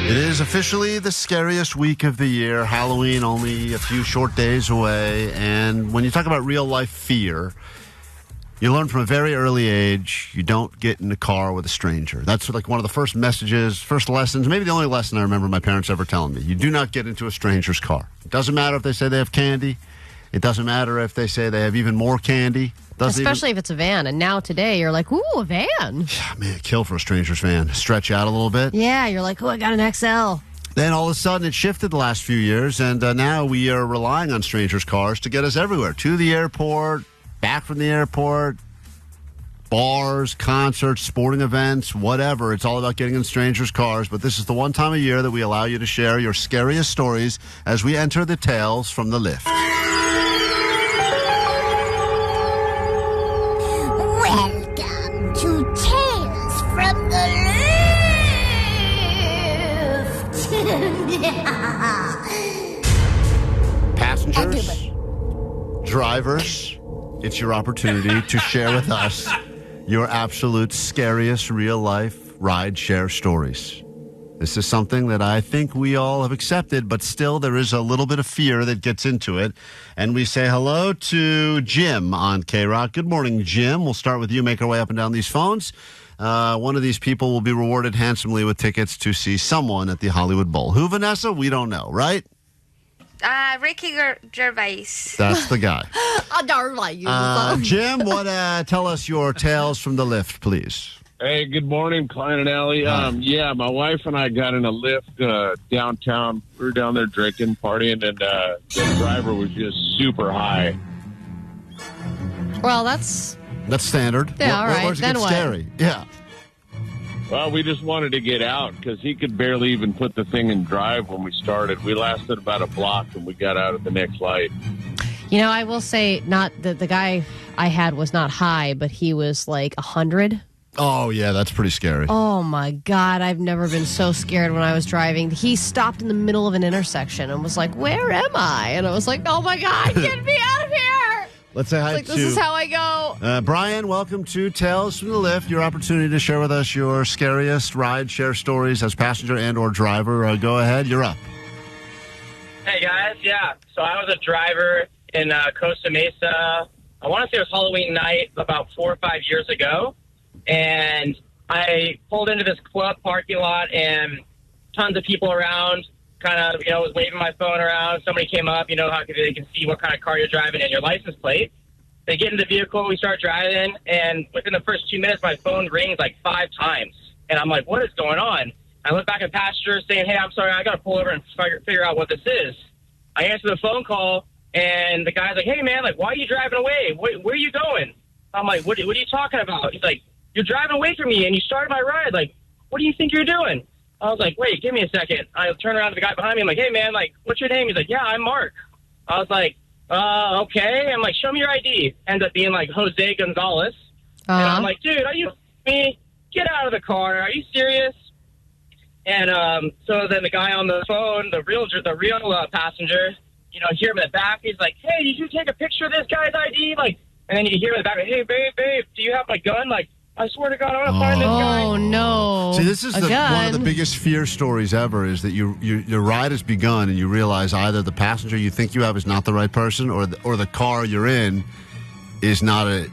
It is officially the scariest week of the year. Halloween only a few short days away. And when you talk about real-life fear, you learn from a very early age, you don't get in a car with a stranger. That's like one of the first messages, first lessons, maybe the only lesson I remember my parents ever telling me. You do not get into a stranger's car. It doesn't matter if they say they have candy. It doesn't matter if they say they have even more candy. Especially if it's a van. And now today, you're like, ooh, a van. Yeah, man, kill for a stranger's van. Stretch out a little bit. Yeah, you're like, oh, I got an XL. Then all of a sudden it shifted the last few years, and now we are relying on strangers' cars to get us everywhere. To the airport, back from the airport, bars, concerts, sporting events, whatever. It's all about getting in strangers' cars. But this is the one time a year that we allow you to share your scariest stories as we enter the Tales from the Lyft. Welcome to Tales from the Lyft. Passengers, drivers, it's your opportunity to share with us your absolute scariest real-life ride-share stories. This is something that I think we all have accepted, but still there is a little bit of fear that gets into it. And we say hello to Jim on KROQ. Good morning, Jim. We'll start with you, make our way up and down these phones. One of these people will be rewarded handsomely with tickets to see someone at the Hollywood Bowl. Who, Vanessa? We don't know, right? Ricky Gervais. That's the guy. Jim, tell us your tales from the Lyft, please. Hey, good morning, Klein and Allie. Yeah, my wife and I got in a Lyft downtown. We were down there drinking, partying, and the driver was just super high. Well, that's standard. Yeah, all right. Where's it Then get what? scary? Yeah. Well, we just wanted to get out because he could barely even put the thing in drive when we started. We lasted about a block and we got out at the next light. You know, I will say not that the guy I had was not high, but he was like 100. Oh, yeah, that's pretty scary. Oh, my God. I've never been so scared when I was driving. He stopped in the middle of an intersection and was like, where am I? And I was like, oh, my God, get me out of here. Let's say hi to... This is how I go. Brian, welcome to Tales from the Lyft. Your opportunity to share with us your scariest ride-share stories as passenger and or driver. Go ahead. You're up. Hey, guys. Yeah. So I was a driver in Costa Mesa. I want to say it was Halloween night about 4 or 5 years ago. And I pulled into this club parking lot and tons of people around, kind of, was waving my phone around. Somebody came up, how they can see what kind of car you're driving and your license plate. They get in the vehicle, we start driving, and within the first 2 minutes, my phone rings like 5 times. And I'm like, what is going on? I look back at passenger saying, hey, I'm sorry, I got to pull over and figure out what this is. I answer the phone call, and the guy's like, hey, man, why are you driving away? Where are you going? I'm like, what are you talking about? He's like, you're driving away from me, and you started my ride. What do you think you're doing? I was like, wait, give me a second. I turn around to the guy behind me. I'm like, hey, man, what's your name? He's like, yeah, I'm Mark. I was like, okay. I'm like, show me your ID. Ends up being Jose Gonzalez. And I'm like, dude, are you me? Get out of the car. Are you serious? And so then the guy on the phone, the real passenger, hear him in the back. He's like, hey, did you take a picture of this guy's ID? And then you hear him in the back, hey, babe, do you have my gun? I swear to God, I want to find this guy. Oh, no. See, this is one of the biggest fear stories ever is that your ride has begun and you realize either the passenger you think you have is not the right person or the car you're in is not an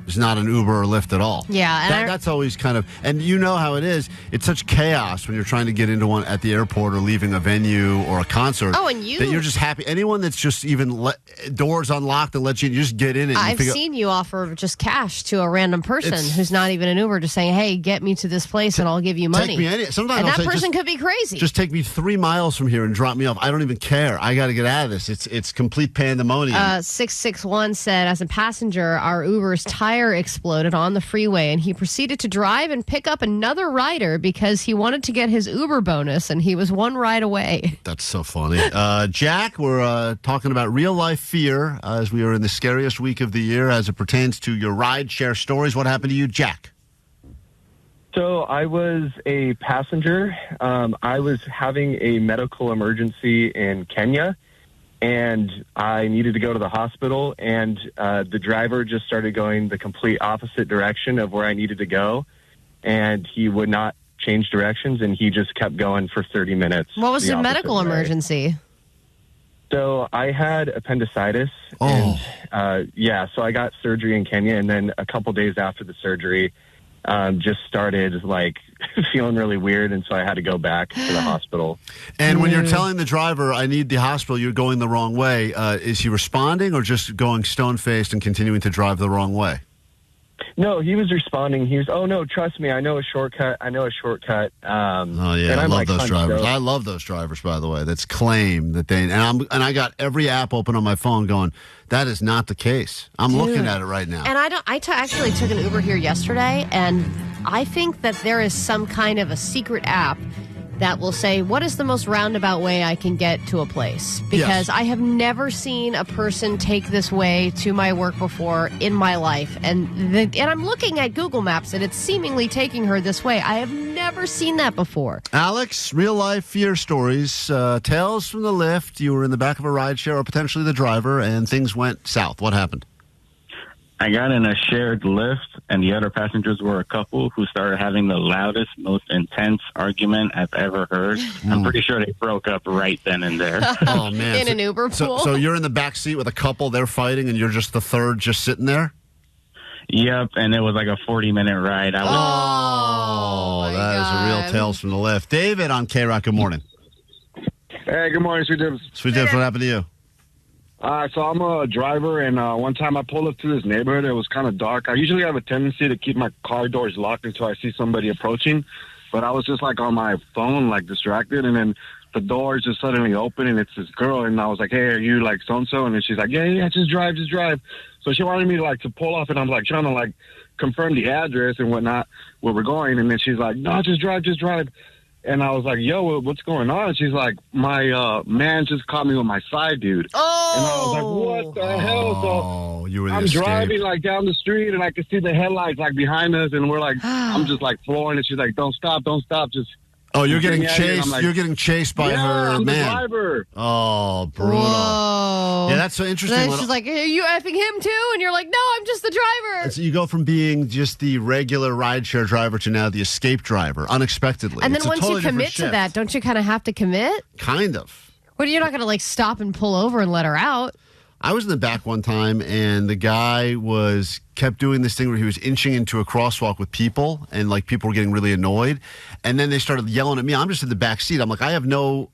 Uber or Lyft at all. Yeah. That's always kind of, and you know how it is. It's such chaos when you're trying to get into one at the airport or leaving a venue or a concert. Oh, and that you're just happy. Anyone that's just even doors unlocked and let you just get in it. I've seen you offer just cash to a random person who's not even an Uber, just saying, hey, get me to this place and I'll give you money. Sometimes that person could be crazy. Just take me 3 miles from here and drop me off. I don't even care. I got to get out of this. It's complete pandemonium. 661 said, as a passenger, our Uber's tire exploded on the freeway and he proceeded to drive and pick up another rider because he wanted to get his Uber bonus and he was one ride away. That's so funny. Jack, we're talking about real life fear as we are in the scariest week of the year as it pertains to your ride share stories. What happened to you, Jack? So I was a passenger. I was having a medical emergency in Kenya, and I needed to go to the hospital, and the driver just started going the complete opposite direction of where I needed to go, and he would not change directions, and he just kept going for 30 minutes. What was the opposite medical way. emergency? So I had appendicitis. Oh. And, so I got surgery in Kenya, and then a couple days after the surgery, just started feeling really weird, and so I had to go back to the hospital. And when you're telling the driver, I need the hospital, you're going the wrong way, is he responding or just going stone-faced and continuing to drive the wrong way? No, he was responding. He was, oh, no, trust me, I know a shortcut. Oh, yeah, and I I'm love those hunched drivers. over. I love those drivers, by the way. That's claim that they, and I got every app open on my phone going, that is not the case. I'm looking at it right now. And actually took an Uber here yesterday, and I think that there is some kind of a secret app that will say, what is the most roundabout way I can get to a place? Because I have never seen a person take this way to my work before in my life. And I'm looking at Google Maps, and it's seemingly taking her this way. I have never seen that before. Alex, real life fear stories, tales from the Lyft. You were in the back of a rideshare or potentially the driver, and things went south. What happened? I got in a shared Lyft, and the other passengers were a couple who started having the loudest, most intense argument I've ever heard. I'm pretty sure they broke up right then and there. Oh, man. In an Uber pool? So you're in the back seat with a couple, they're fighting, and you're just the third just sitting there? Yep, and it was like a 40-minute ride. That is a real tales from the Lyft. David on KROQ, good morning. Hey, good morning, Sweet Dibs. Sweet Dibs, what happened to you? So I'm a driver, and one time I pulled up to this neighborhood. It was kind of dark. I usually have a tendency to keep my car doors locked until I see somebody approaching, but I was just on my phone, distracted, and then the doors just suddenly open, and it's this girl, and I was like, hey, are you so-and-so? And then she's like, yeah, just drive. So she wanted me to pull off, and I'm trying to confirm the address and whatnot, where we're going, and then she's like, no, just drive. And I was like, yo, what's going on? And she's like, my man just caught me with my side dude. Oh! And I was like, what the hell? So you were I'm driving down the street, and I can see the headlights behind us, and we're I'm just flooring it. She's like, don't stop, just. Oh, you're getting chased. You're getting chased by her I'm man. the driver. Oh, brutal. Whoa. Yeah, that's so interesting. Then she's like, are you effing him too? And you're like, no, I'm just the driver. So you go from being just the regular rideshare driver to now the escape driver, unexpectedly. And then It's a once totally you commit different to shift. that, don't you kind of have to commit? Kind of. Well, you're not going to stop and pull over and let her out. I was in the back one time, and the guy kept doing this thing where he was inching into a crosswalk with people, and people were getting really annoyed. And then they started yelling at me. I'm just in the back seat. I'm like, I have no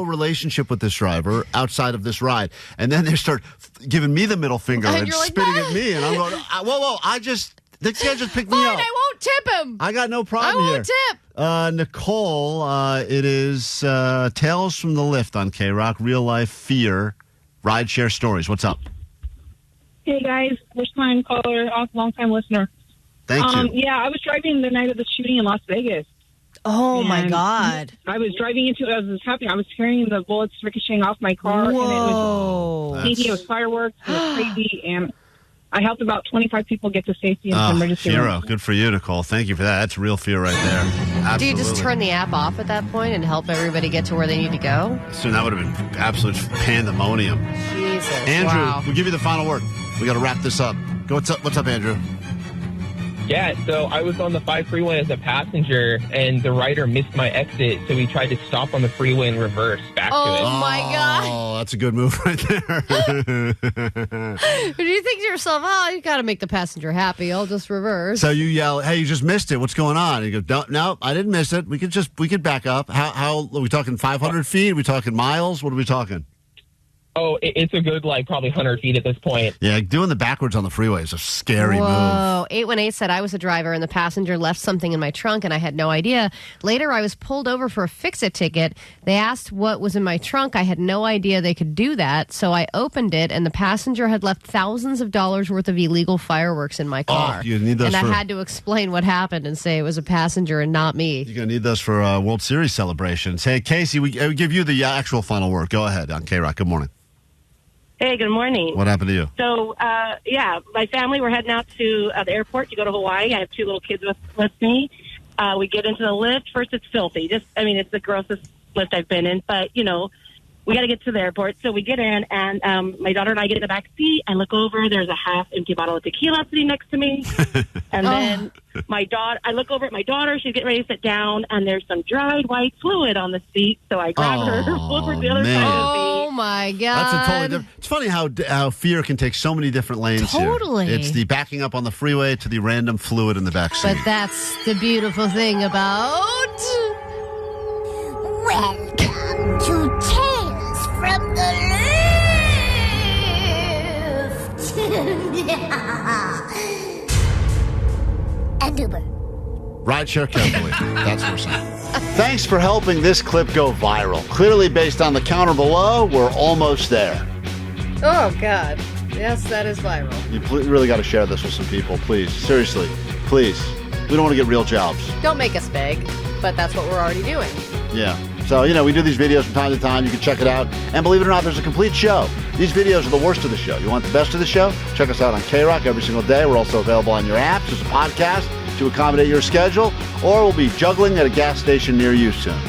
relationship with this driver outside of this ride. And then they start giving me the middle finger and you're like, spitting at me, and I'm going, whoa! This guy just picked me up. Fine, I won't tip him. I got no problem I here. won't tip. Nicole, it is Tales from the Lyft on KROQ, real life fear. Rideshare stories. What's up? Hey, guys. First-time caller, long-time listener. Thank you. Yeah, I was driving the night of the shooting in Las Vegas. Oh, my God. I was driving as it was happening. I was hearing the bullets ricocheting off my car. Whoa. And it was fireworks. It was crazy. And I helped about 25 people get to safety in the emergency hero. room. Good for you, Nicole. Thank you for that. That's real fear right there. Absolutely. Do you just turn the app off at that point and help everybody get to where they need to go? So that would have been absolute pandemonium. Jesus. Andrew, Wow. we'll give you the final word. We got to wrap this up. What's up, Andrew? Yeah, so I was on the 5 freeway as a passenger, and the rider missed my exit, so we tried to stop on the freeway and reverse back to it. Oh, my God. Oh, that's a good move right there. Do you think to yourself, you got to make the passenger happy. I'll just reverse. So you yell, hey, you just missed it. What's going on? And you go, no, I didn't miss it. We could back up. How are we talking 500 feet? Are we talking miles? What are we talking? Oh, it's a good, probably 100 feet at this point. Yeah, doing the backwards on the freeway is a scary move. Whoa. 818 said I was a driver and the passenger left something in my trunk and I had no idea. Later, I was pulled over for a fix-it ticket. They asked what was in my trunk. I had no idea they could do that. So I opened it and the passenger had left thousands of dollars worth of illegal fireworks in my car. You need those and I had to explain what happened and say it was a passenger and not me. You're going to need those for World Series celebrations. Hey, Casey, we give you the actual final word. Go ahead on KROQ. Good morning. Hey, good morning. What happened to you? So, my family, we're heading out to the airport to go to Hawaii. I have 2 little kids with me. We get into the lift. First, it's filthy. It's the grossest lift I've been in. But, we got to get to the airport. So we get in, and my daughter and I get in the back seat. I look over. There's a half-empty bottle of tequila sitting next to me. And then I look over at my daughter. She's getting ready to sit down, and there's some dried white fluid on the seat. So I grab her, flip her to the other side of the seat. Oh, my God. That's a totally different. It's funny how fear can take so many different lanes Totally. here. It's the backing up on the freeway to the random fluid in the back seat. But that's the beautiful thing about... Welcome to Tales from the Lyft. And Uber. Rideshare carefully. That's what we're saying. Thanks for helping this clip go viral. Clearly, based on the counter below, we're almost there. Oh, God. Yes, that is viral. You really got to share this with some people, please. Seriously, please. We don't want to get real jobs. Don't make us beg, but that's what we're already doing. Yeah. So, we do these videos from time to time. You can check it out. And believe it or not, there's a complete show. These videos are the worst of the show. You want the best of the show? Check us out on KROQ every single day. We're also available on your apps as a podcast to accommodate your schedule, or we'll be juggling at a gas station near you soon.